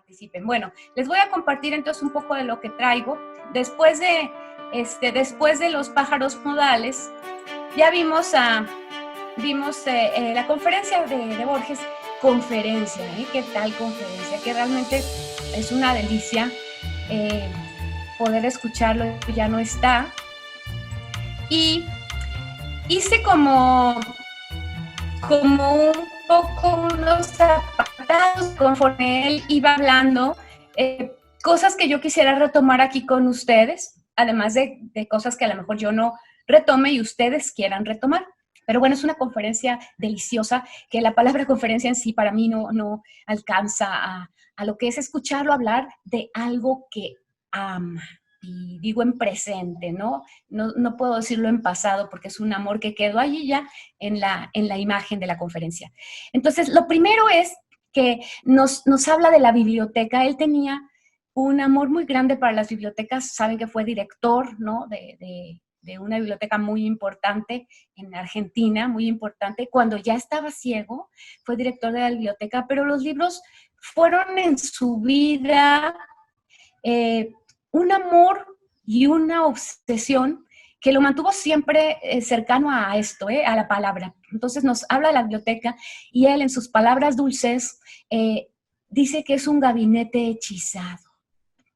participen. Bueno, les voy a compartir entonces un poco de lo que traigo. Después de los pájaros modales, ya vimos la conferencia de Borges. Conferencia, ¿qué tal conferencia? Que realmente es una delicia poder escucharlo, ya no está. Y hice como un poco unos apartados conforme él iba hablando, cosas que yo quisiera retomar aquí con ustedes, además de cosas que a lo mejor yo no retome y ustedes quieran retomar. Pero bueno, es una conferencia deliciosa, que la palabra conferencia en sí para mí no alcanza a lo que es escucharlo hablar de algo que ama. Y digo en presente, ¿no? No puedo decirlo en pasado porque es un amor que quedó allí ya en la imagen de la conferencia. Entonces, lo primero es que nos habla de la biblioteca. Él tenía un amor muy grande para las bibliotecas. Saben que fue director, ¿no? de una biblioteca muy importante en Argentina, muy importante. Cuando ya estaba ciego, fue director de la biblioteca, pero los libros fueron en su vida un amor y una obsesión que lo mantuvo siempre cercano a esto, a la palabra. Entonces nos habla de la biblioteca y él en sus palabras dulces dice que es un gabinete hechizado.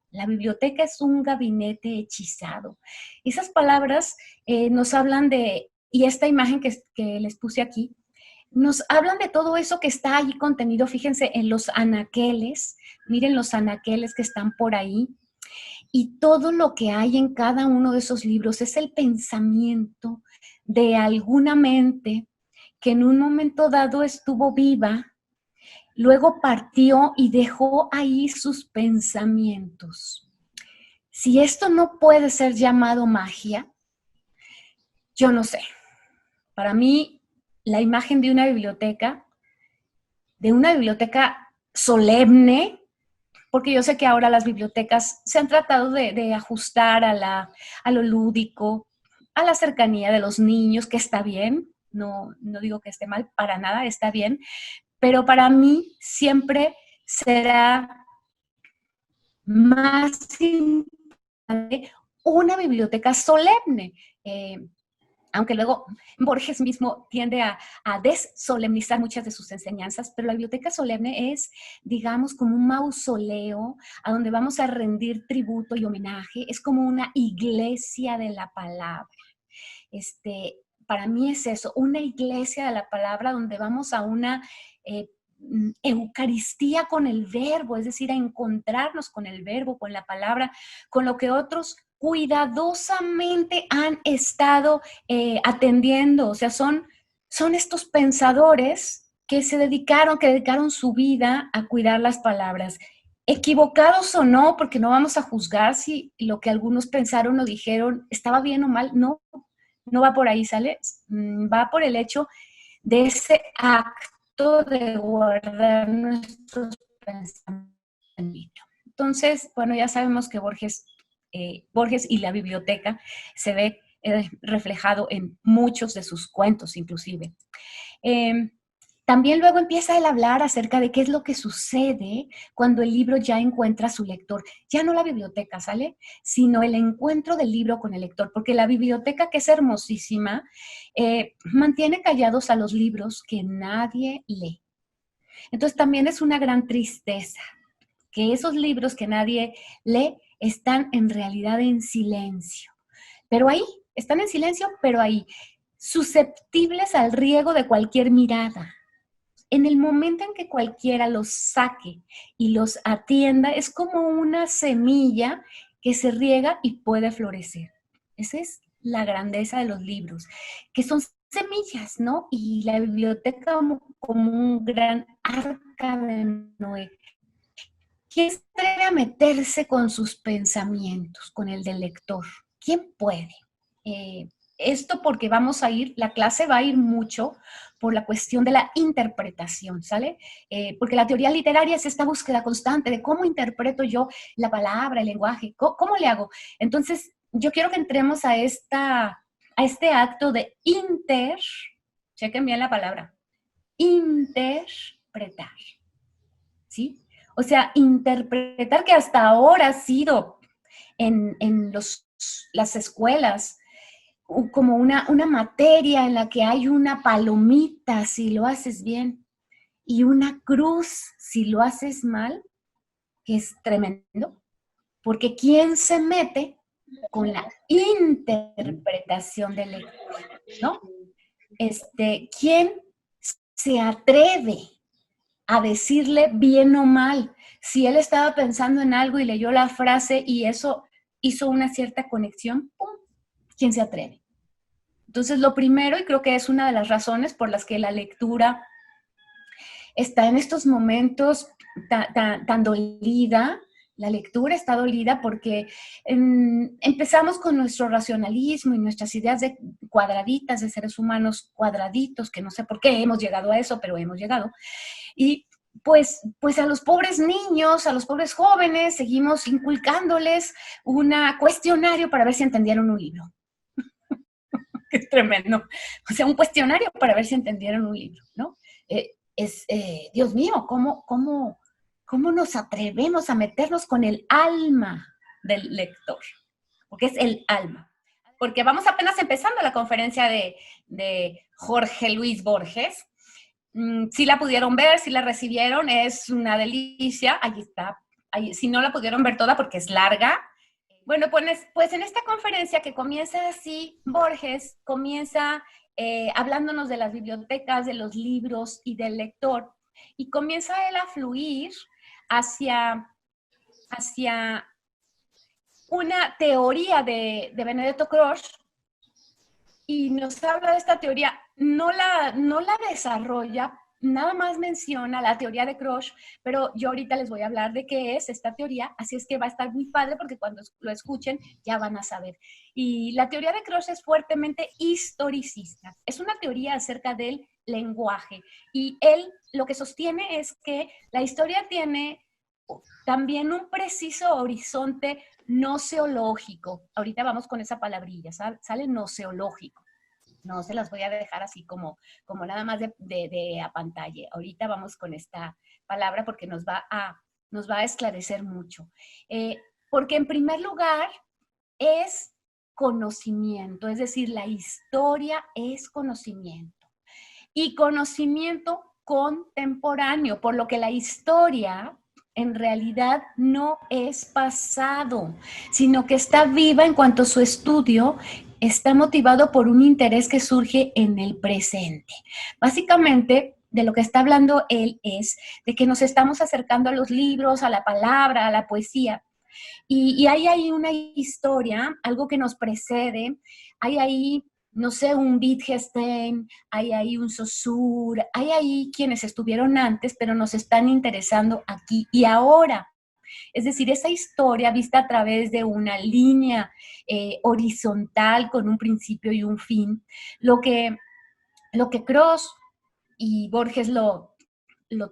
La biblioteca es un gabinete hechizado. Esas palabras nos hablan de, y esta imagen que les puse aquí, nos hablan de todo eso que está allí contenido. Fíjense en los anaqueles, miren los anaqueles que están por ahí. Y todo lo que hay en cada uno de esos libros es el pensamiento de alguna mente que en un momento dado estuvo viva, luego partió y dejó ahí sus pensamientos. Si esto no puede ser llamado magia, yo no sé. Para mí, la imagen de una biblioteca solemne, porque yo sé que ahora las bibliotecas se han tratado de ajustar a lo lúdico, a la cercanía de los niños, que está bien, no digo que esté mal, para nada está bien, pero para mí siempre será más importante una biblioteca solemne. Aunque luego Borges mismo tiende a desolemnizar muchas de sus enseñanzas, pero la biblioteca solemne es, digamos, como un mausoleo a donde vamos a rendir tributo y homenaje. Es como una iglesia de la palabra. Para mí es eso, una iglesia de la palabra donde vamos a una eucaristía con el verbo, es decir, a encontrarnos con el verbo, con la palabra, con lo que otros cuidadosamente han estado atendiendo. O sea, son estos pensadores que dedicaron su vida a cuidar las palabras. Equivocados o no, porque no vamos a juzgar si lo que algunos pensaron o dijeron estaba bien o mal. No va por ahí, ¿sale? Va por el hecho de ese acto de guardar nuestros pensamientos. Entonces, bueno, ya sabemos que Borges y la biblioteca se ve reflejado en muchos de sus cuentos, inclusive. También luego empieza él a hablar acerca de qué es lo que sucede cuando el libro ya encuentra a su lector. Ya no la biblioteca, ¿sale? Sino el encuentro del libro con el lector, porque la biblioteca, que es hermosísima, mantiene callados a los libros que nadie lee. Entonces también es una gran tristeza que esos libros que nadie lee están en realidad en silencio. Pero ahí, están en silencio, pero ahí, susceptibles al riego de cualquier mirada. En el momento en que cualquiera los saque y los atienda, es como una semilla que se riega y puede florecer. Esa es la grandeza de los libros, que son semillas, ¿no? Y la biblioteca como un gran arca de Noé. ¿Quién se atreve a meterse con sus pensamientos, con el del lector? ¿Quién puede? Esto porque la clase va a ir mucho por la cuestión de la interpretación, ¿sale? Porque la teoría literaria es esta búsqueda constante de cómo interpreto yo la palabra, el lenguaje, cómo le hago. Entonces, yo quiero que entremos a este acto de chequen bien la palabra, interpretar, ¿sí? O sea, interpretar que hasta ahora ha sido en las escuelas como una materia en la que hay una palomita si lo haces bien y una cruz si lo haces mal, que es tremendo, porque ¿quién se mete con la interpretación del lector, ¿no? ¿Quién se atreve a decirle bien o mal? Si él estaba pensando en algo y leyó la frase y eso hizo una cierta conexión, ¡pum! ¿Quién se atreve? Entonces, lo primero, y creo que es una de las razones por las que la lectura está en estos momentos tan dolida, la lectura está dolida porque empezamos con nuestro racionalismo y nuestras ideas de cuadraditas, de seres humanos cuadraditos, que no sé por qué hemos llegado a eso, pero hemos llegado. Y pues a los pobres niños, a los pobres jóvenes, seguimos inculcándoles un cuestionario para ver si entendieron un libro. Es tremendo. O sea, un cuestionario para ver si entendieron un libro, ¿no? Dios mío, ¿cómo nos atrevemos a meternos con el alma del lector? Porque es el alma. Porque vamos apenas empezando la conferencia de Jorge Luis Borges. Si la pudieron ver, si la recibieron, es una delicia. Allí está. Si no la pudieron ver toda porque es larga, bueno, pues en esta conferencia que comienza así, Borges comienza hablándonos de las bibliotecas, de los libros y del lector, y comienza él a fluir hacia, hacia una teoría de Benedetto Croce, y nos habla de esta teoría, no la desarrolla, nada más menciona la teoría de Croce, pero yo ahorita les voy a hablar de qué es esta teoría, así es que va a estar muy padre porque cuando lo escuchen ya van a saber. Y la teoría de Croce es fuertemente historicista, es una teoría acerca del lenguaje, y él lo que sostiene es que la historia tiene también un preciso horizonte noseológico. Ahorita vamos con esa palabrilla, sale noseológico. No se las voy a dejar así como nada más de a pantalla. Ahorita vamos con esta palabra porque nos va a esclarecer mucho. Porque en primer lugar es conocimiento, es decir, la historia es conocimiento. Y conocimiento contemporáneo, por lo que la historia en realidad no es pasado, sino que está viva en cuanto su estudio está motivado por un interés que surge en el presente. Básicamente, de lo que está hablando él es de que nos estamos acercando a los libros, a la palabra, a la poesía, y hay ahí una historia, algo que nos precede, hay ahí, no sé, un Wittgenstein, hay ahí un Saussure, hay ahí quienes estuvieron antes, pero nos están interesando aquí y ahora. Es decir, esa historia vista a través de una línea horizontal con un principio y un fin, lo que Croce y Borges lo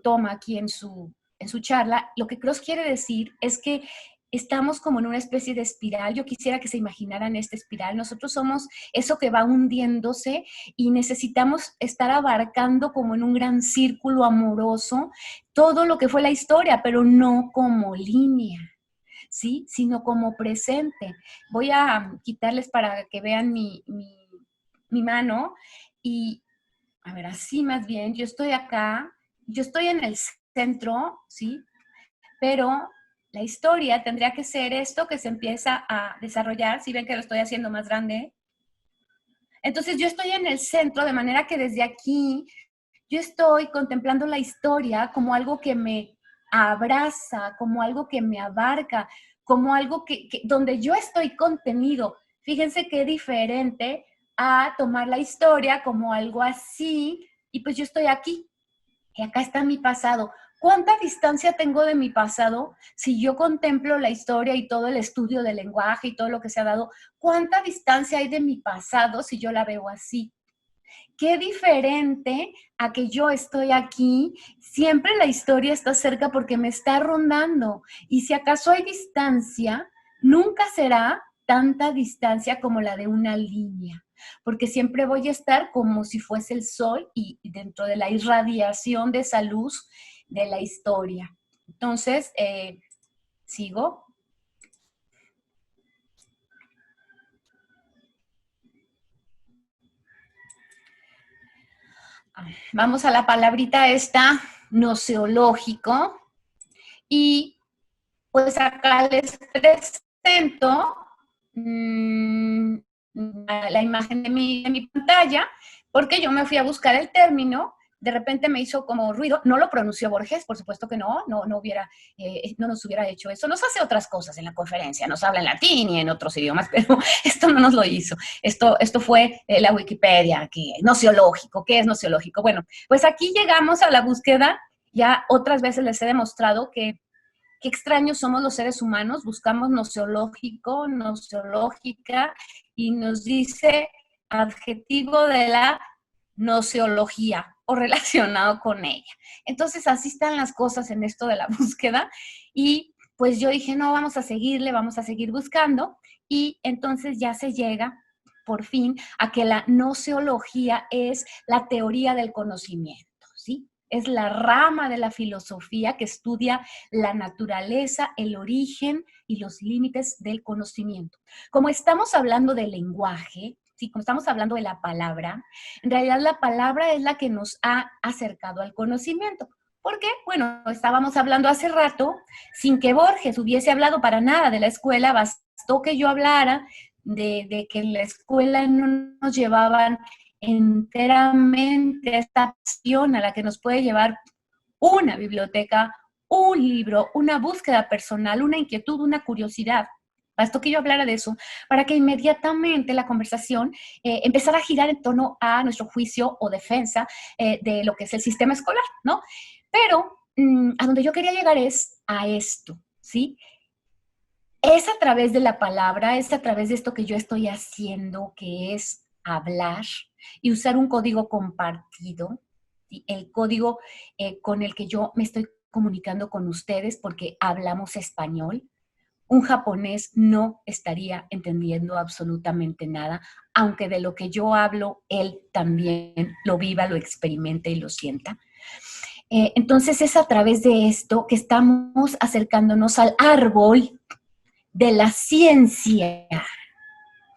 toma aquí en su charla, lo que Croce quiere decir es que estamos como en una especie de espiral. Yo quisiera que se imaginaran esta espiral. Nosotros somos eso que va hundiéndose y necesitamos estar abarcando como en un gran círculo amoroso todo lo que fue la historia, pero no como línea, ¿sí? Sino como presente. Voy a quitarles para que vean mi mano y, a ver, así más bien, yo estoy acá, yo estoy en el centro, ¿sí? Pero la historia tendría que ser esto que se empieza a desarrollar, si ven que lo estoy haciendo más grande. Entonces yo estoy en el centro, de manera que desde aquí yo estoy contemplando la historia como algo que me abraza, como algo que me abarca, como algo donde yo estoy contenido. Fíjense qué diferente a tomar la historia como algo así, y pues yo estoy aquí, y acá está mi pasado. ¿Cuánta distancia tengo de mi pasado si yo contemplo la historia y todo el estudio del lenguaje y todo lo que se ha dado? ¿Cuánta distancia hay de mi pasado si yo la veo así? Qué diferente a que yo estoy aquí, siempre la historia está cerca porque me está rondando. Y si acaso hay distancia, nunca será tanta distancia como la de una línea, porque siempre voy a estar como si fuese el sol y dentro de la irradiación de esa luz de la historia. Entonces, sigo. Vamos a la palabrita esta, noceológico. Y pues acá les presento la imagen de mi pantalla, porque yo me fui a buscar el término, de repente me hizo como ruido, no lo pronunció Borges, por supuesto que no nos hubiera hecho eso, nos hace otras cosas en la conferencia, nos habla en latín y en otros idiomas, pero esto no nos lo hizo, esto fue la Wikipedia, aquí, nociológico, ¿qué es nociológico? Bueno, pues aquí llegamos a la búsqueda, ya otras veces les he demostrado que qué extraños somos los seres humanos, buscamos nociológico, nociológica, y nos dice adjetivo de la nociología o relacionado con ella. Entonces, así están las cosas en esto de la búsqueda, y pues yo dije, no, vamos a seguirle, vamos a seguir buscando, y entonces ya se llega, por fin, a que la nociología es la teoría del conocimiento, ¿sí? Es la rama de la filosofía que estudia la naturaleza, el origen y los límites del conocimiento. Como estamos hablando del lenguaje, ¿sí? Como estamos hablando de la palabra, en realidad la palabra es la que nos ha acercado al conocimiento. ¿Por qué? Bueno, estábamos hablando hace rato, sin que Borges hubiese hablado para nada de la escuela, bastó que yo hablara de que en la escuela no nos llevaban enteramente esta pasión a la que nos puede llevar una biblioteca, un libro, una búsqueda personal, una inquietud, una curiosidad. Bastó que yo hablara de eso para que inmediatamente la conversación empezara a girar en torno a nuestro juicio o defensa de lo que es el sistema escolar, ¿no? Pero a donde yo quería llegar es a esto, ¿sí? Es a través de la palabra, es a través de esto que yo estoy haciendo, que es hablar y usar un código compartido, ¿sí? El código con el que yo me estoy comunicando con ustedes porque hablamos español. Un japonés no estaría entendiendo absolutamente nada, aunque de lo que yo hablo, él también lo viva, lo experimente y lo sienta. Entonces es a través de esto que estamos acercándonos al árbol de la ciencia,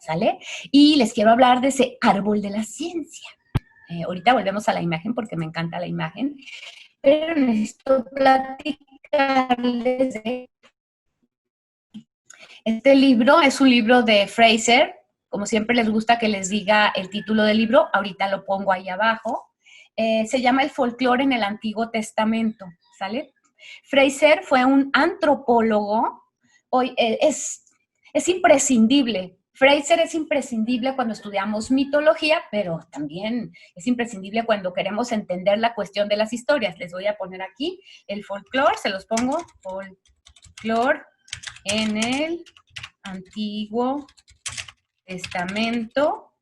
¿sale? Y les quiero hablar de ese árbol de la ciencia. Ahorita volvemos a la imagen porque me encanta la imagen, pero necesito platicarles de... Este libro es un libro de Fraser, como siempre les gusta que les diga el título del libro, ahorita lo pongo ahí abajo. Se llama El folclore en el Antiguo Testamento, ¿sale? Fraser fue un antropólogo, hoy es imprescindible. Fraser es imprescindible cuando estudiamos mitología, pero también es imprescindible cuando queremos entender la cuestión de las historias. Les voy a poner aquí el folclore, se los pongo, folclore en el Antiguo Testamento.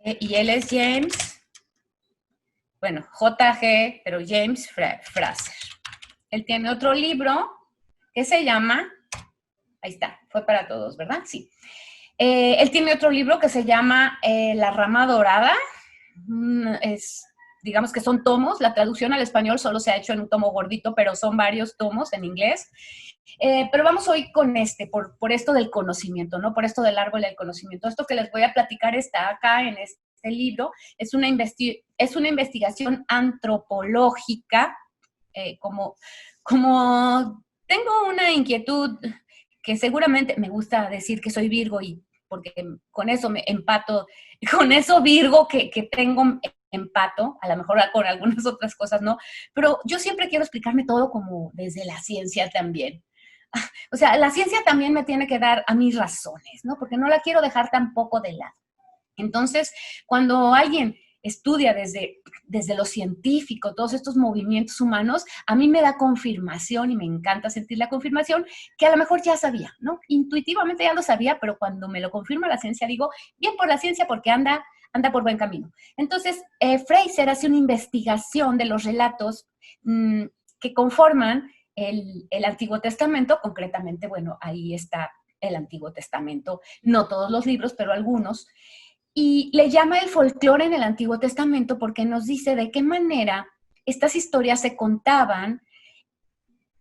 Y él es James, bueno, J.G., pero James Fraser. Él tiene otro libro que se llama, ahí está, fue para todos, ¿verdad? Sí. Él tiene otro libro que se llama La Rama Dorada. Digamos que son tomos, la traducción al español solo se ha hecho en un tomo gordito, pero son varios tomos en inglés. Pero vamos hoy con por esto del conocimiento, ¿no? Por esto del árbol del conocimiento. Esto que les voy a platicar está acá en este libro. Es una investigación antropológica, como tengo una inquietud que seguramente me gusta decir que soy Virgo y porque con eso me empato, con eso Virgo que tengo empato, a lo mejor con algunas otras cosas no, pero yo siempre quiero explicarme todo como desde la ciencia también. O sea, la ciencia también me tiene que dar a mis razones, ¿no? Porque no la quiero dejar tampoco de lado. Entonces, cuando alguien estudia desde lo científico todos estos movimientos humanos, a mí me da confirmación y me encanta sentir la confirmación que a lo mejor ya sabía, ¿no? Intuitivamente ya lo sabía, pero cuando me lo confirma la ciencia digo, bien por la ciencia porque anda por buen camino. Entonces, Fraser hace una investigación de los relatos que conforman el Antiguo Testamento, concretamente, bueno, ahí está el Antiguo Testamento, no todos los libros, pero algunos, y le llama el folclore en el Antiguo Testamento porque nos dice de qué manera estas historias se contaban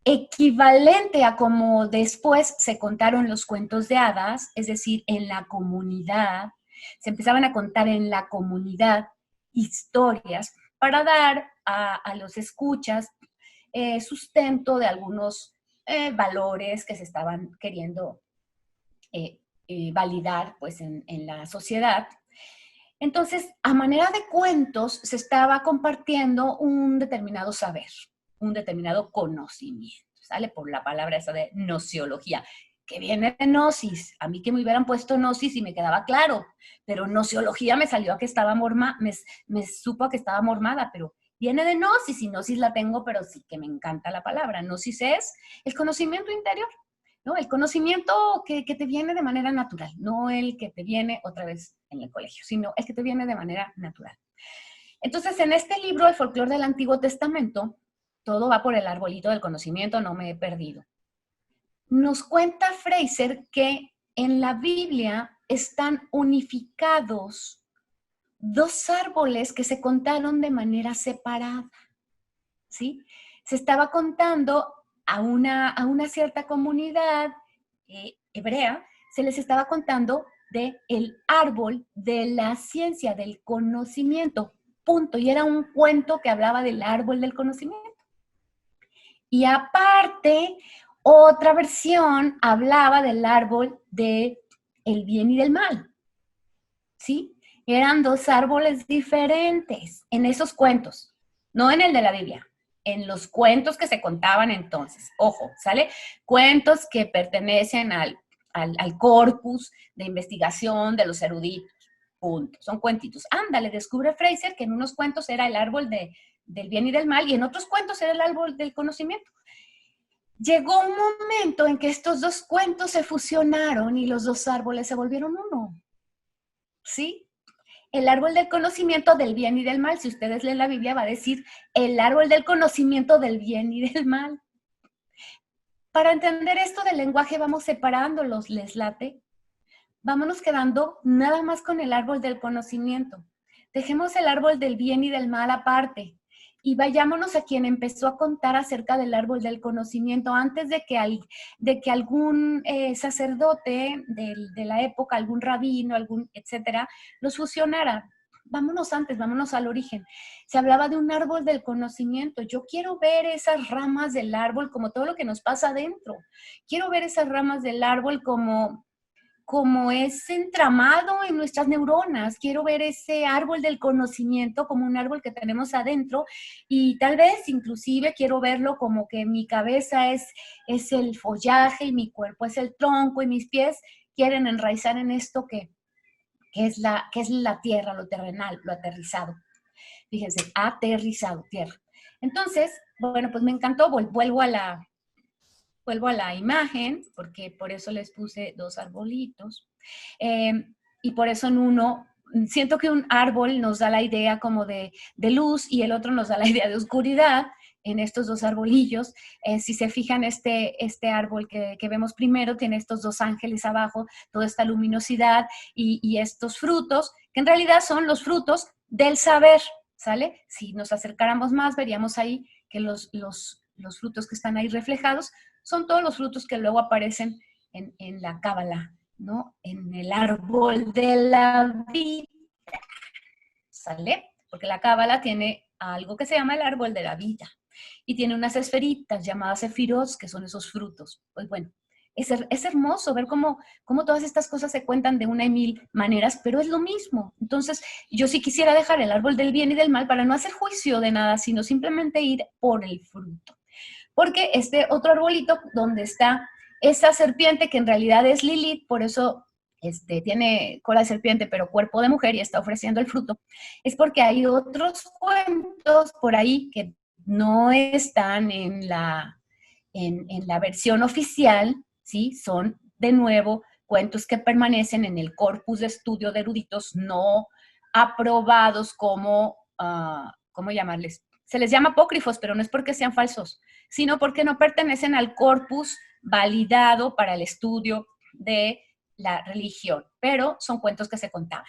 equivalente a como después se contaron los cuentos de hadas, es decir, en la comunidad, se empezaban a contar en la comunidad historias para dar a los escuchas sustento de algunos valores que se estaban queriendo validar pues, en la sociedad. Entonces, a manera de cuentos, se estaba compartiendo un determinado saber, un determinado conocimiento, ¿sale? Por la palabra esa de nociología, que viene de gnosis. A mí que me hubieran puesto gnosis y me quedaba claro, pero nociología me salió a que estaba me supo a que estaba mormada, pero viene de gnosis, y gnosis la tengo, pero sí que me encanta la palabra. Gnosis es el conocimiento interior, ¿no? El conocimiento que te viene de manera natural, no el que te viene otra vez en el colegio, sino el que te viene de manera natural. Entonces, en este libro, El folclore del Antiguo Testamento, todo va por el arbolito del conocimiento, no me he perdido. Nos cuenta Fraser que en la Biblia están unificados dos árboles que se contaron de manera separada, ¿sí? Se estaba contando a una cierta comunidad hebrea, se les estaba contando del árbol de la ciencia, del conocimiento, punto. Y era un cuento que hablaba del árbol del conocimiento. Y aparte, otra versión hablaba del árbol del bien y del mal, ¿sí? Eran dos árboles diferentes en esos cuentos, no en el de la Biblia, en los cuentos que se contaban entonces. Ojo, ¿sale? Cuentos que pertenecen al corpus de investigación de los eruditos, punto. Son cuentitos. Ándale, descubre Fraser que en unos cuentos era el árbol del bien y del mal y en otros cuentos era el árbol del conocimiento. Llegó un momento en que estos dos cuentos se fusionaron y los dos árboles se volvieron uno, ¿sí? El árbol del conocimiento del bien y del mal, si ustedes leen la Biblia, va a decir el árbol del conocimiento del bien y del mal. Para entender esto del lenguaje, vamos separándolos, ¿les late? Vámonos quedando nada más con el árbol del conocimiento. Dejemos el árbol del bien y del mal aparte y vayámonos a quien empezó a contar acerca del árbol del conocimiento antes de que algún sacerdote de la época, algún rabino, etcétera, los fusionara. Vámonos antes, vámonos al origen. Se hablaba de un árbol del conocimiento. Yo quiero ver esas ramas del árbol como todo lo que nos pasa adentro. Quiero ver esas ramas del árbol como es entramado en nuestras neuronas. Quiero ver ese árbol del conocimiento como un árbol que tenemos adentro y tal vez inclusive quiero verlo como que mi cabeza es el follaje y mi cuerpo es el tronco y mis pies quieren enraizar en esto que es la tierra, lo terrenal, lo aterrizado. Fíjense, aterrizado, tierra. Entonces, bueno, pues me encantó, vuelvo a la imagen, porque por eso les puse dos arbolitos. Y por eso en uno, siento que un árbol nos da la idea como de luz y el otro nos da la idea de oscuridad en estos dos arbolillos. Si se fijan, este árbol que vemos primero tiene estos dos ángeles abajo, toda esta luminosidad y estos frutos, que en realidad son los frutos del saber, ¿sale? Si nos acercáramos más, veríamos ahí que los frutos que están ahí reflejados son todos los frutos que luego aparecen en la cábala, ¿no? En el árbol de la vida, ¿sale? Porque la cábala tiene algo que se llama el árbol de la vida y tiene unas esferitas llamadas sefirot, que son esos frutos. Pues bueno, es hermoso ver cómo todas estas cosas se cuentan de una y mil maneras, pero es lo mismo. Entonces, yo sí quisiera dejar el árbol del bien y del mal para no hacer juicio de nada, sino simplemente ir por el fruto. Porque este otro arbolito donde está esa serpiente que en realidad es Lilith, por eso tiene cola de serpiente pero cuerpo de mujer y está ofreciendo el fruto, es porque hay otros cuentos por ahí que no están en la versión oficial, ¿sí? Son de nuevo cuentos que permanecen en el corpus de estudio de eruditos no aprobados como, ¿cómo llamarles? Se les llama apócrifos, pero no es porque sean falsos, sino porque no pertenecen al corpus validado para el estudio de la religión, pero son cuentos que se contaban.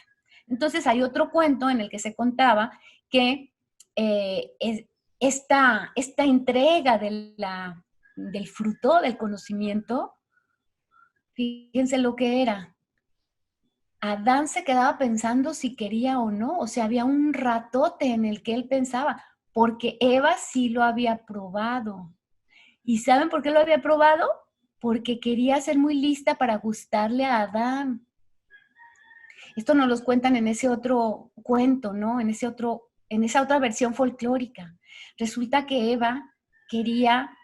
Entonces hay otro cuento en el que se contaba que esta entrega del fruto del conocimiento, fíjense lo que era. Adán se quedaba pensando si quería o no, o sea, había un ratote en el que él pensaba, porque Eva sí lo había probado. ¿Y saben por qué lo había probado? Porque quería ser muy lista para gustarle a Adán. Esto nos lo cuentan en ese otro cuento, ¿no? En esa otra versión folclórica. Resulta que Eva quería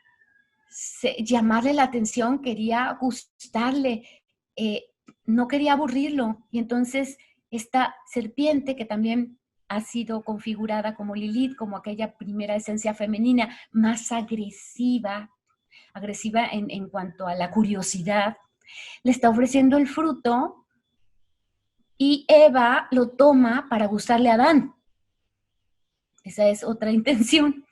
llamarle la atención, quería gustarle, eh, no quería aburrirlo. Y entonces esta serpiente, que también ha sido configurada como Lilith, como aquella primera esencia femenina más agresiva en cuanto a la curiosidad, le está ofreciendo el fruto y Eva lo toma para gustarle a Adán. Esa es otra intención.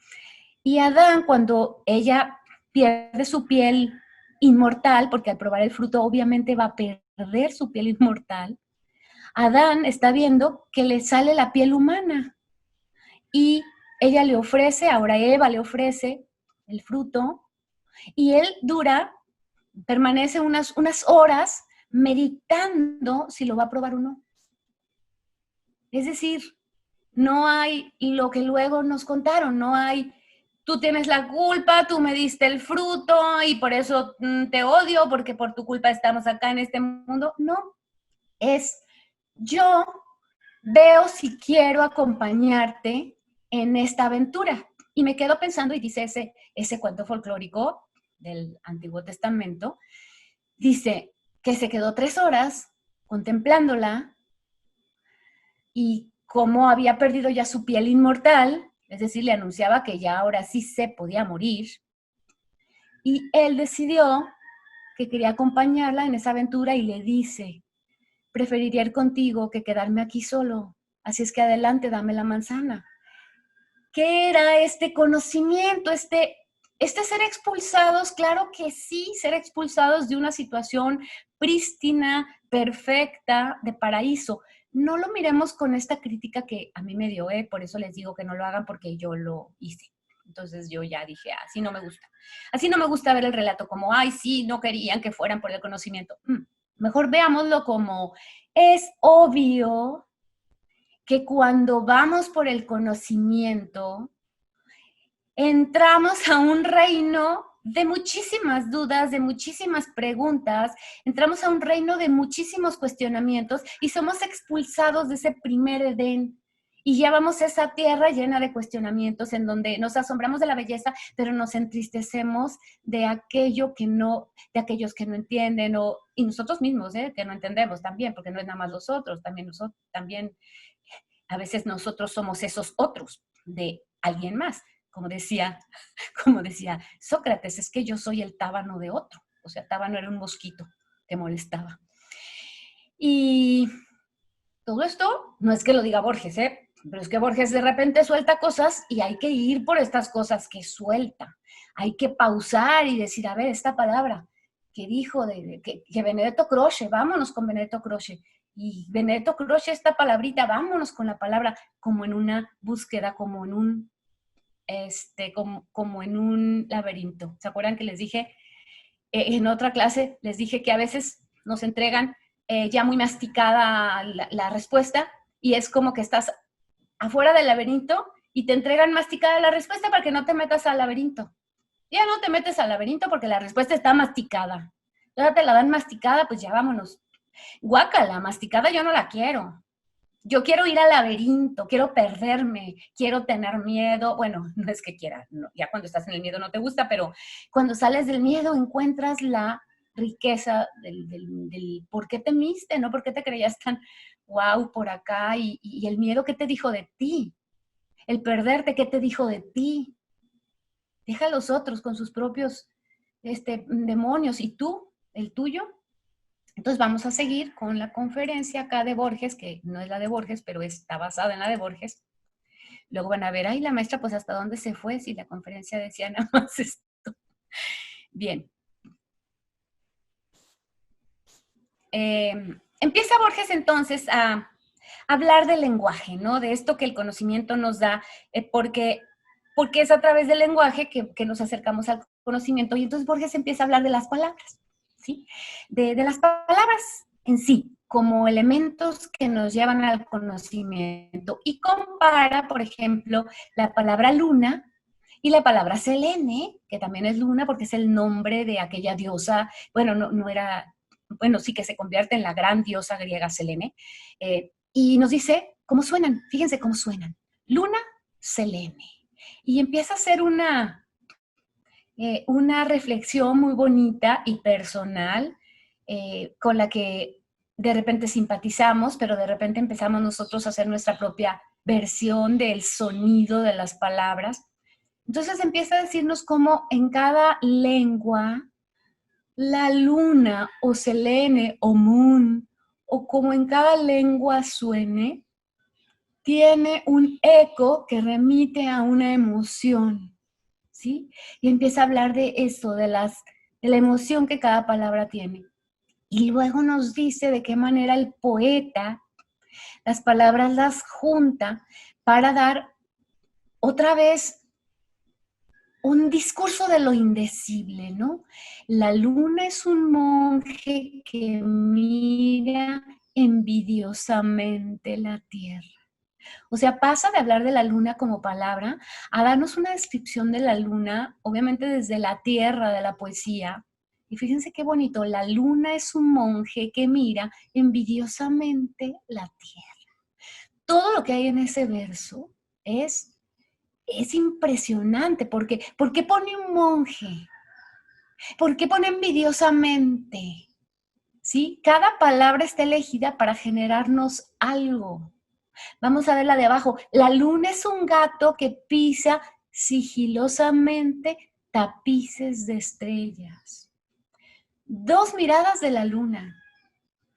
Y Adán, cuando ella pierde su piel inmortal, porque al probar el fruto obviamente va a perder su piel inmortal, Adán está viendo que le sale la piel humana y ella le ofrece, ahora Eva le ofrece el fruto y él permanece unas horas meditando si lo va a probar o no. Es decir, no hay lo que luego nos contaron, no hay, tú tienes la culpa, tú me diste el fruto y por eso te odio, porque por tu culpa estamos acá en este mundo. No, es yo veo si quiero acompañarte en esta aventura. Y me quedo pensando, y dice ese cuento folclórico del Antiguo Testamento, dice que se quedó 3 horas contemplándola y cómo había perdido ya su piel inmortal, es decir, le anunciaba que ya ahora sí se podía morir, y él decidió que quería acompañarla en esa aventura y le dice, preferiría ir contigo que quedarme aquí solo, así es que adelante, dame la manzana. ¿Qué era este conocimiento, este ser expulsados? Claro que sí, ser expulsados de una situación prístina, perfecta, de paraíso. No lo miremos con esta crítica que a mí me dio, por eso les digo que no lo hagan porque yo lo hice. Entonces yo ya dije, así no me gusta. Así no me gusta ver el relato como, ay, sí, no querían que fueran por el conocimiento. Mejor veámoslo como, es obvio que cuando vamos por el conocimiento, entramos a un reino de muchísimas dudas, de muchísimas preguntas, entramos a un reino de muchísimos cuestionamientos y somos expulsados de ese primer Edén. Y ya vamos a esa tierra llena de cuestionamientos en donde nos asombramos de la belleza, pero nos entristecemos de aquello que no, de aquellos que no entienden, y nosotros mismos, que no entendemos también, porque no es nada más los otros, también a veces nosotros somos esos otros de alguien más. Como decía Sócrates, es que yo soy el tábano de otro. O sea, tábano era un mosquito que molestaba. Y todo esto no es que lo diga Borges, pero es que Borges de repente suelta cosas y hay que ir por estas cosas que suelta. Hay que pausar y decir, a ver, esta palabra que dijo que Benedetto Croce, vámonos con Benedetto Croce. Y Benedetto Croce, esta palabrita, vámonos con la palabra, como en una búsqueda, como en un como en un laberinto. ¿Se acuerdan que les dije en otra clase? Les dije que a veces nos entregan ya muy masticada la respuesta y es como que estás afuera del laberinto y te entregan masticada la respuesta para que no te metas al laberinto. Ya no te metes al laberinto porque la respuesta está masticada. Ya te la dan masticada, pues ya vámonos. Guácala, masticada yo no la quiero. Yo quiero ir al laberinto, quiero perderme, quiero tener miedo. Bueno, no es que quiera, no, ya cuando estás en el miedo no te gusta, pero cuando sales del miedo encuentras la riqueza del por qué temiste, ¿no? ¿Por qué te creías tan wow por acá? Y el miedo, ¿qué te dijo de ti? El perderte, ¿qué te dijo de ti? Deja a los otros con sus propios demonios y tú, el tuyo. Entonces vamos a seguir con la conferencia acá de Borges, que no es la de Borges, pero está basada en la de Borges. Luego van a ver, ay, la maestra, pues hasta dónde se fue si la conferencia decía nada más esto. Bien. Empieza Borges entonces a hablar del lenguaje, ¿no? De esto que el conocimiento nos da, porque porque es a través del lenguaje que nos acercamos al conocimiento. Y entonces Borges empieza a hablar de las palabras, ¿sí? De las palabras en sí, como elementos que nos llevan al conocimiento. Y compara, por ejemplo, la palabra luna y la palabra Selene, que también es luna porque es el nombre de aquella diosa, bueno, no era, bueno, sí que se convierte en la gran diosa griega Selene. Y nos dice cómo suenan, fíjense cómo suenan. Luna, Selene. Y empieza a hacer una reflexión muy bonita y personal con la que de repente simpatizamos, pero de repente empezamos nosotros a hacer nuestra propia versión del sonido de las palabras. Entonces empieza a decirnos cómo en cada lengua la luna o selene o moon, o como en cada lengua suene, tiene un eco que remite a una emoción, ¿sí? Y empieza a hablar de eso, de la emoción que cada palabra tiene. Y luego nos dice de qué manera el poeta las palabras las junta para dar otra vez un discurso de lo indecible, ¿no? La luna es un monje que mira envidiosamente la tierra. O sea, pasa de hablar de la luna como palabra a darnos una descripción de la luna, obviamente desde la tierra de la poesía. Y fíjense qué bonito, la luna es un monje que mira envidiosamente la tierra. Todo lo que hay en ese verso es impresionante, porque ¿por qué pone un monje? ¿Por qué pone envidiosamente? ¿Sí? Cada palabra está elegida para generarnos algo. Vamos a ver la de abajo. La luna es un gato que pisa sigilosamente tapices de estrellas. Dos miradas de la luna.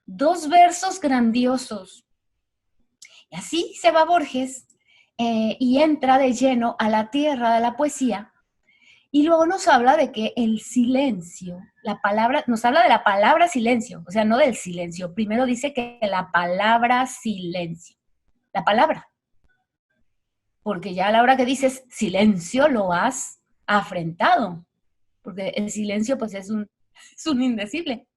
Dos versos grandiosos. Y así se va Borges y entra de lleno a la tierra de la poesía. Y luego nos habla de que el silencio, la palabra, nos habla de la palabra silencio, o sea, no del silencio. Primero dice que la palabra silencio. La palabra. Porque ya a la hora que dices silencio lo has afrentado. Porque el silencio pues es un indecible.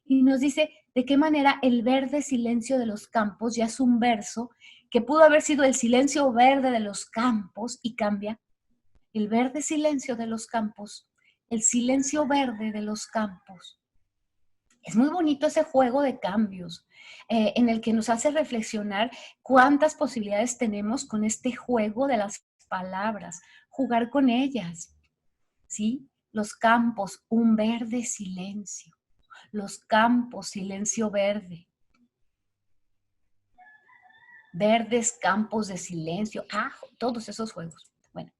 Y nos dice de qué manera el verde silencio de los campos ya es un verso que pudo haber sido el silencio verde de los campos y cambia. El verde silencio de los campos, el silencio verde de los campos. Es muy bonito ese juego de cambios en el que nos hace reflexionar cuántas posibilidades tenemos con este juego de las palabras, jugar con ellas, ¿sí? Los campos, un verde silencio. Los campos, silencio verde. Verdes campos de silencio. Todos esos juegos. Bueno,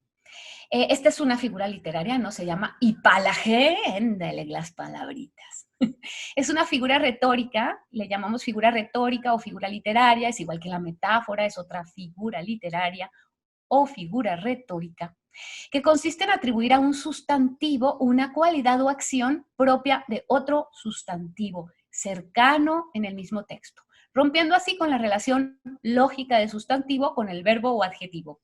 esta es una figura literaria, ¿no? Se llama Ipalagéndale las palabritas. Es una figura retórica, le llamamos figura retórica o figura literaria, es igual que la metáfora, es otra figura literaria o figura retórica, que consiste en atribuir a un sustantivo una cualidad o acción propia de otro sustantivo, cercano en el mismo texto, rompiendo así con la relación lógica del sustantivo con el verbo o adjetivo.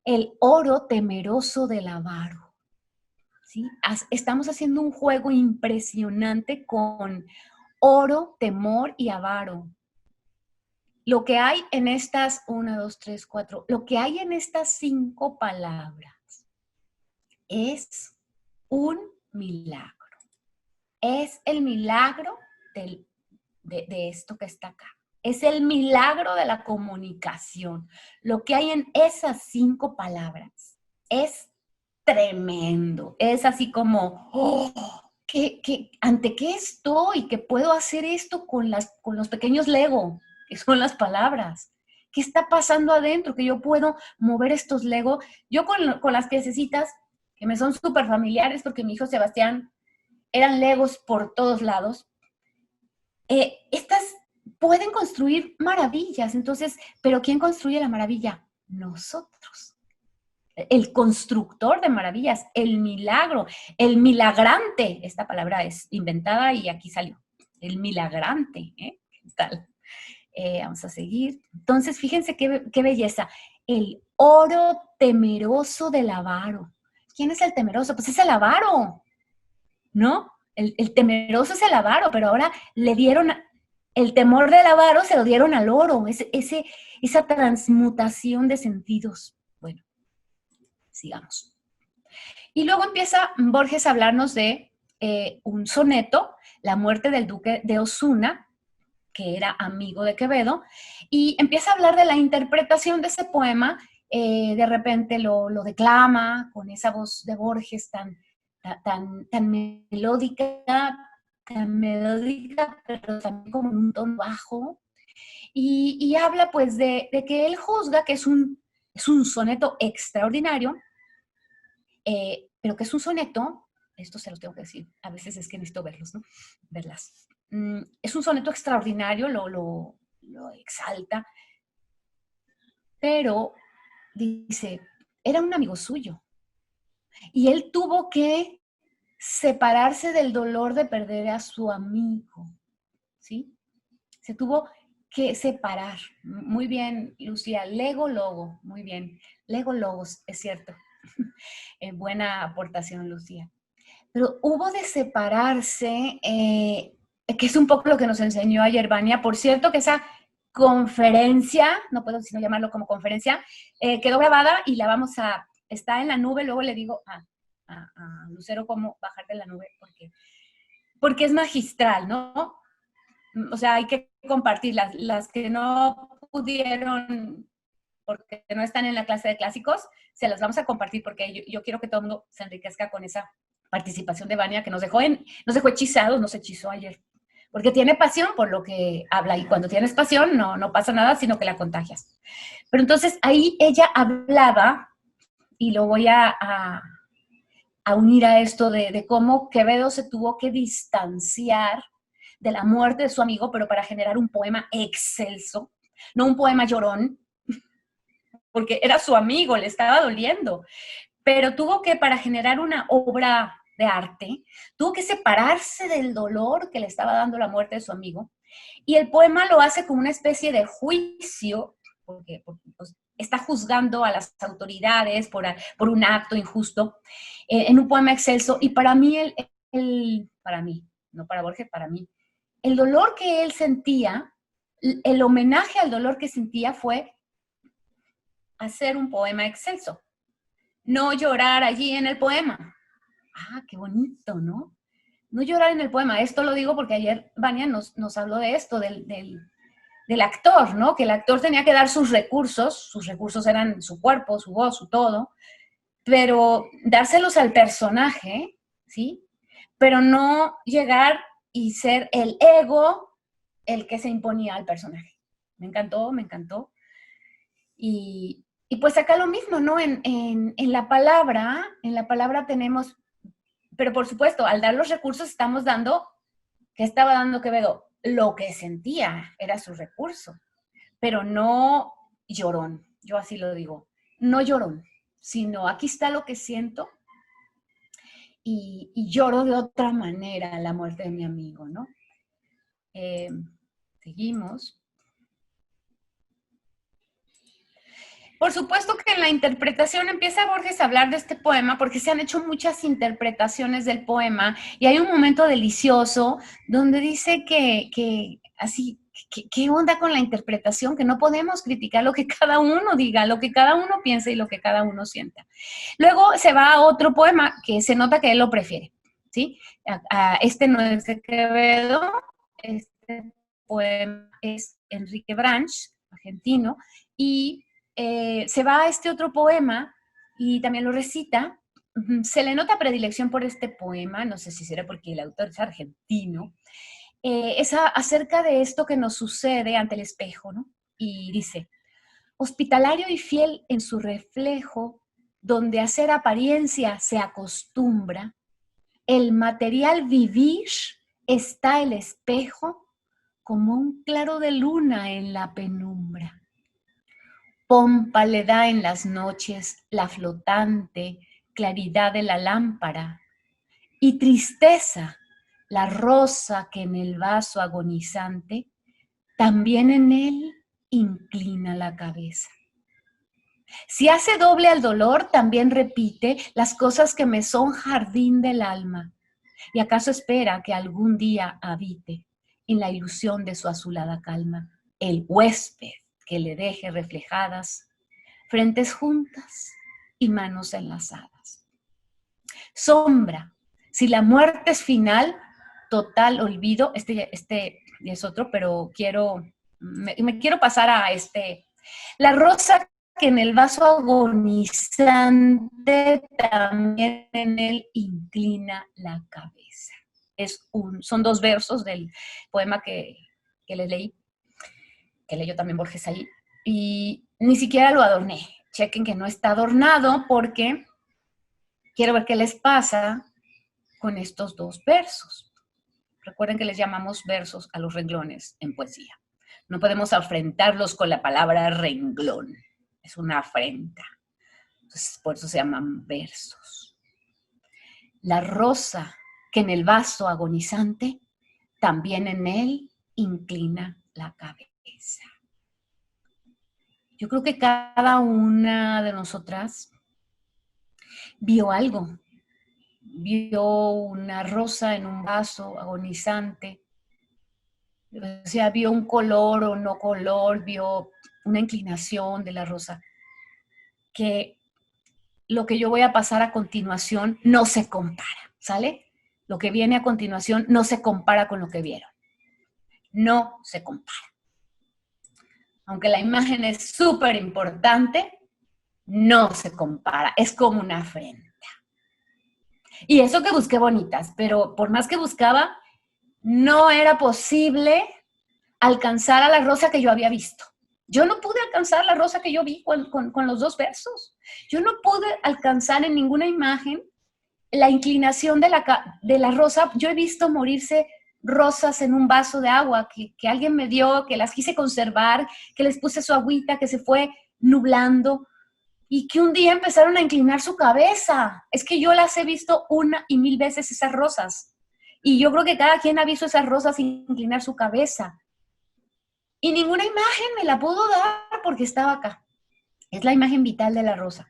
El oro temeroso del avaro. ¿Sí? Estamos haciendo un juego impresionante con oro, temor y avaro. Lo que hay en estas, 1, 2, 3, 4, lo que hay en estas 5 palabras es un milagro. Es el milagro de esto que está acá. Es el milagro de la comunicación. Lo que hay en esas 5 palabras es tremendo. Es así como, ¿ante qué estoy? ¿Que puedo hacer esto con los pequeños Lego? Que son las palabras. ¿Qué está pasando adentro? Que yo puedo mover estos Lego. Yo con las piececitas, que me son súper familiares, porque mi hijo Sebastián eran Legos por todos lados, estas pueden construir maravillas. Entonces, ¿pero quién construye la maravilla? Nosotros. El constructor de maravillas, el milagro, el milagrante. Esta palabra es inventada y aquí salió. El milagrante, ¿Qué tal? Vamos a seguir. Entonces, fíjense qué belleza. El oro temeroso del avaro. ¿Quién es el temeroso? Pues es el avaro, ¿no? El temeroso es el avaro, pero ahora le dieron, el temor del avaro se lo dieron al oro, esa transmutación de sentidos. Bueno, sigamos. Y luego empieza Borges a hablarnos de un soneto, La muerte del duque de Osuna, que era amigo de Quevedo, y empieza a hablar de la interpretación de ese poema. De repente lo declama con esa voz de Borges tan melódica, pero también como en un tono bajo, y habla pues de que él juzga que es un soneto extraordinario, pero que es un soneto, esto se los tengo que decir, a veces es que necesito verlos, ¿no? Verlas. Es un soneto extraordinario, lo exalta, pero dice, era un amigo suyo, y él tuvo que separarse del dolor de perder a su amigo, ¿sí? Se tuvo que separar. Muy bien, Lucía, lego, logo, muy bien. Lego, logos, es cierto. Buena aportación, Lucía. Pero hubo de separarse, que es un poco lo que nos enseñó ayer Vania. Por cierto, que esa conferencia, no puedo sino llamarlo como conferencia, quedó grabada y la vamos a, está en la nube, luego le digo a Lucero cómo bajar de la nube, porque es magistral, ¿no? O sea, hay que compartir las que no pudieron, porque no están en la clase de clásicos, se las vamos a compartir porque yo quiero que todo el mundo se enriquezca con esa participación de Vania que nos dejó hechizados, nos hechizó ayer. Porque tiene pasión por lo que habla, y cuando tienes pasión no pasa nada, sino que la contagias. Pero entonces ahí ella hablaba, y lo voy a unir a esto de cómo Quevedo se tuvo que distanciar de la muerte de su amigo, pero para generar un poema excelso, no un poema llorón, porque era su amigo, le estaba doliendo, pero tuvo que, para generar una obra de arte, tuvo que separarse del dolor que le estaba dando la muerte de su amigo, y el poema lo hace como una especie de juicio, porque pues, está juzgando a las autoridades por un acto injusto, en un poema excelso. Y para mí, para mí, no para Borges, para mí, el dolor que él sentía, el homenaje al dolor que sentía fue hacer un poema excelso, no llorar allí en el poema. Ah, qué bonito, ¿no? No llorar en el poema. Esto lo digo porque ayer Vania nos habló de esto, del actor, ¿no? Que el actor tenía que dar sus recursos eran su cuerpo, su voz, su todo, pero dárselos al personaje, ¿sí? Pero no llegar y ser el ego el que se imponía al personaje. Me encantó, me encantó. Y pues acá lo mismo, ¿no? En la palabra tenemos, pero por supuesto, al dar los recursos estamos dando, ¿qué estaba dando Quevedo? Lo que sentía era su recurso, pero no llorón, yo así lo digo, no llorón, sino aquí está lo que siento, y lloro de otra manera la muerte de mi amigo, ¿no? Seguimos. Por supuesto que en la interpretación empieza Borges a hablar de este poema porque se han hecho muchas interpretaciones del poema, y hay un momento delicioso donde dice que así, ¿qué onda con la interpretación? Que no podemos criticar lo que cada uno diga, lo que cada uno piensa y lo que cada uno sienta. Luego se va a otro poema que se nota que él lo prefiere, ¿sí? Este no es de Quevedo, este poema es Enrique Branch, argentino, y se va a este otro poema y también lo recita. Se le nota predilección por este poema, no sé si será porque el autor es argentino. Es acerca de esto que nos sucede ante el espejo, ¿no? Y dice, hospitalario y fiel en su reflejo, donde hacer apariencia se acostumbra, el material vivir está el espejo como un claro de luna en la penumbra. Pompa le da en las noches la flotante claridad de la lámpara, y tristeza, la rosa que en el vaso agonizante, también en él inclina la cabeza. Si hace doble al dolor, también repite las cosas que me son jardín del alma. ¿Y acaso espera que algún día habite en la ilusión de su azulada calma el huésped que le deje reflejadas frentes juntas y manos enlazadas? Sombra, si la muerte es final, total olvido, este es otro, pero me quiero pasar a este. La rosa que en el vaso agonizante también en él inclina la cabeza. Son dos versos del poema que les leí, que leyó también Borges ahí, y ni siquiera lo adorné. Chequen que no está adornado porque quiero ver qué les pasa con estos dos versos. Recuerden que les llamamos versos a los renglones en poesía. No podemos afrentarlos con la palabra renglón. Es una afrenta. Entonces, por eso se llaman versos. La rosa que en el vaso agonizante, también en él inclina la cabeza. Yo creo que cada una de nosotras vio algo. Vio una rosa en un vaso agonizante. O sea, vio un color o no color, vio una inclinación de la rosa. Que lo que yo voy a pasar a continuación no se compara, ¿sale? Lo que viene a continuación no se compara con lo que vieron. No se compara. Aunque la imagen es súper importante, no se compara. Es como una afrenta. Y eso que busqué bonitas, pero por más que buscaba, no era posible alcanzar a la rosa que yo había visto. Yo no pude alcanzar la rosa que yo vi con los dos versos. Yo no pude alcanzar en ninguna imagen la inclinación de la rosa. Yo he visto morirse rosas en un vaso de agua que alguien me dio, que las quise conservar, que les puse su agüita, que se fue nublando y que un día empezaron a inclinar su cabeza. Es que yo las he visto 1 y 1000 veces esas rosas. Y yo creo que cada quien ha visto esas rosas inclinar su cabeza. Y ninguna imagen me la pudo dar porque estaba acá. Es la imagen vital de la rosa.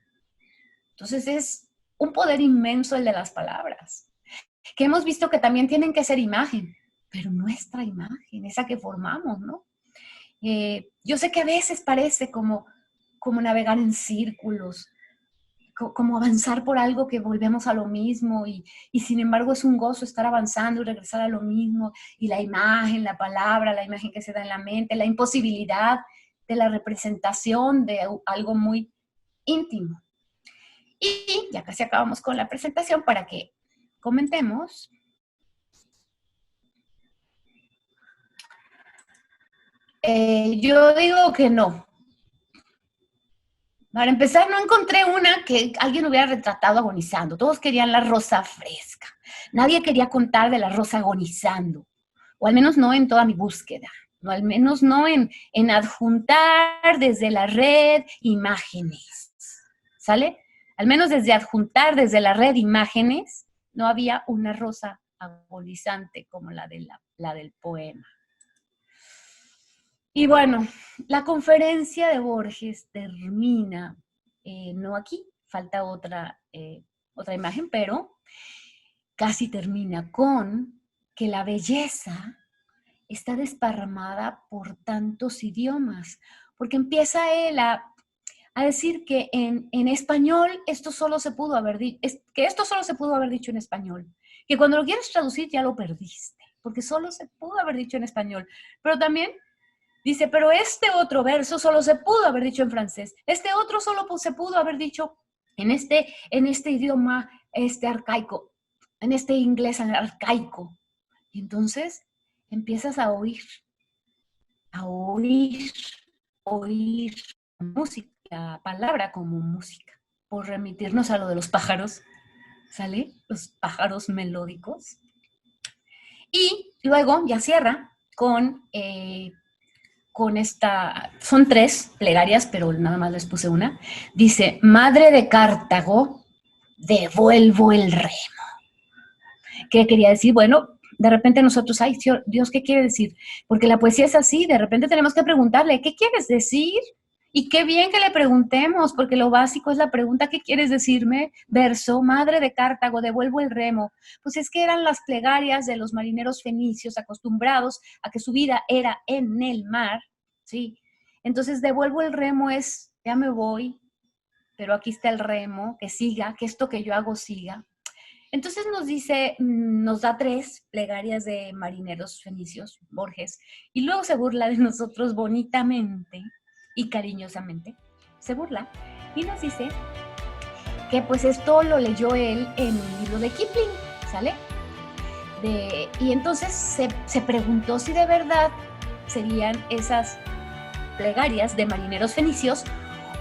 Entonces es un poder inmenso el de las palabras. Que hemos visto que también tienen que ser imagen, pero nuestra imagen, esa que formamos, ¿no? Yo sé que a veces parece como navegar en círculos, como avanzar por algo que volvemos a lo mismo y sin embargo es un gozo estar avanzando y regresar a lo mismo, y la imagen, la palabra, la imagen que se da en la mente, la imposibilidad de la representación de algo muy íntimo. Y ya casi acabamos con la presentación para que comentemos. Yo digo que no. Para empezar, no encontré una que alguien hubiera retratado agonizando. Todos querían la rosa fresca. Nadie quería contar de la rosa agonizando. O al menos no en toda mi búsqueda. O al menos no en adjuntar desde la red imágenes. ¿Sale? Al menos desde adjuntar desde la red imágenes, no había una rosa agonizante como la del poema. Y bueno, la conferencia de Borges termina, no aquí, falta otra imagen, pero casi termina con que la belleza está desparramada por tantos idiomas, porque empieza él a decir que en español esto solo se pudo haber dicho en español, que cuando lo quieres traducir ya lo perdiste, porque solo se pudo haber dicho en español, pero también dice, pero este otro verso solo se pudo haber dicho en francés. Este otro solo se pudo haber dicho en este idioma arcaico, en este inglés arcaico. Y entonces empiezas a oír música, la palabra como música, por remitirnos a lo de los pájaros, ¿sale? Los pájaros melódicos. Y luego ya cierra con son 3 plegarias, pero nada más les puse una. Dice, Madre de Cartago, devuelvo el remo. ¿Qué quería decir? Bueno, de repente nosotros, ay, Dios, ¿qué quiere decir? Porque la poesía es así, de repente tenemos que preguntarle, ¿qué quieres decir? Y qué bien que le preguntemos, porque lo básico es la pregunta: ¿qué quieres decirme? Verso: madre de Cartago, devuelvo el remo. Pues es que eran las plegarias de los marineros fenicios acostumbrados a que su vida era en el mar, ¿sí? Entonces, devuelvo el remo es, ya me voy, pero aquí está el remo, que siga, que esto que yo hago siga. Entonces nos dice, nos da 3 plegarias de marineros fenicios, Borges, y luego se burla de nosotros bonitamente y cariñosamente. Se burla y nos dice que pues esto lo leyó él en un libro de Kipling, ¿sale? Y entonces se preguntó si de verdad serían esas plegarias de marineros fenicios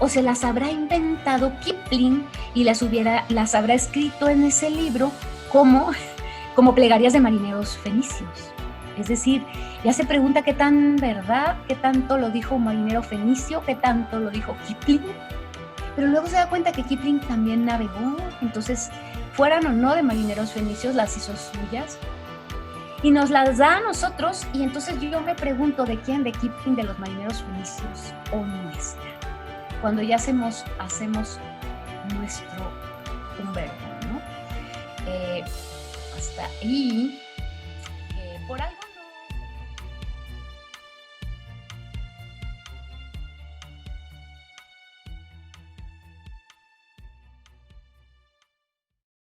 o se las habrá inventado Kipling y las habrá escrito en ese libro como plegarias de marineros fenicios. Es decir, ya se pregunta qué tan verdad, qué tanto lo dijo un marinero fenicio, qué tanto lo dijo Kipling, pero luego se da cuenta que Kipling también navegó, entonces fueran o no de marineros fenicios, las hizo suyas y nos las da a nosotros, y entonces yo me pregunto de quién, de Kipling, de los marineros fenicios o nuestra, cuando ya hacemos nuestro Humberto, ¿no? Hasta ahí, por algo